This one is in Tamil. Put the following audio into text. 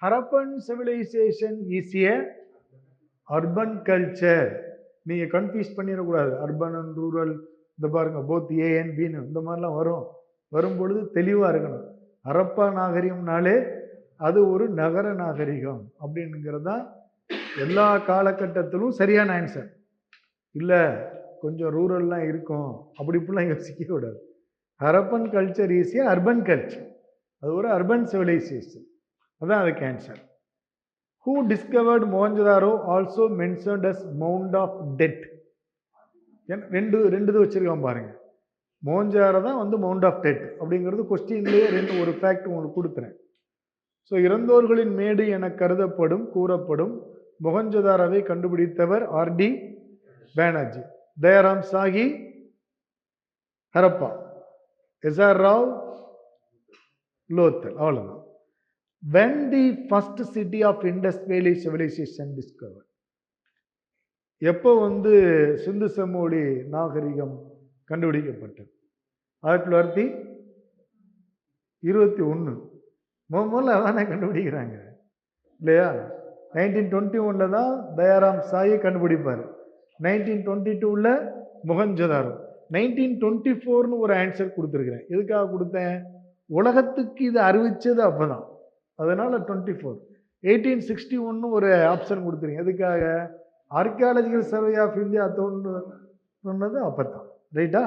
Harappan civilisation is a urban culture. நீங்க கன்ஃபியூஸ் பண்ணிடக்கூடாது. அர்பன் அண்ட் ரூரல் இந்த பாருங்க போத் ஏ அண்ட் பின்னு இந்த மாதிரிலாம் வரும் பொழுது தெளிவா இருக்கணும். ஹரப்பா நாகரிகம்னாலே அது ஒரு நகர நாகரிகம் அப்படிங்கிறது தான் எல்லா காலகட்டத்திலும் சரியான ஆன்சர். இல்லை கொஞ்சம் ரூரல்லாம் இருக்கும் அப்படி இப்படிலாம் யோசிக்க கூடாது. Harappan culture is a urban culture. அது ஒரு அர்பன் சிவிலைசேஷன். அதான் அதுக்கு answer. Who discovered Mohenjo-daro also mentioned as Mound of Death? ரெண்டு வச்சிருக்கான் பாருங்க. மோஹஞ்சதாரோ தான் வந்து மவுண்ட் ஆஃப் டெத் அப்படிங்கிறது கொஸ்டின்லேயே ஒரு ஃபேக்ட் உங்களுக்கு கொடுத்துறேன். ஸோ இறந்தோர்களின் மேடு என கூறப்படும் மொஹஞ்சதாரோவை கண்டுபிடித்தவர் ஆர்டி பானர்ஜி. தயாராம் சாஹி ஹரப்பா, எஸ்ஆர் ராவ் லோத்தல். அவ்வளோதான். When the first city of Indus Valley civilization discovered? எப்போ வந்து சிந்து சமவெளி நாகரிகம் கண்டுபிடிக்கப்பட்டது? 1921. முதல்ல அதானே கண்டுபிடிக்கிறாங்க இல்லையா? 1921 தான் தயாராம் சாயை கண்டுபிடிப்பார். 1922 மொஹஞ்சதாரோ. 1924 ஒரு ஆன்சர் கொடுத்துருக்கிறேன். எதுக்காக கொடுத்தேன்? உலகத்துக்கு இது அறிவிச்சது அப்பதான், அதனால 24. 1861 ஒரு ஆப்ஷன் கொடுத்துருங்க. எதுக்காக? ஆர்கியாலஜிக்கல் சர்வே ஆஃப் இந்தியா சொன்னது அப்பதான். ரைட்டா?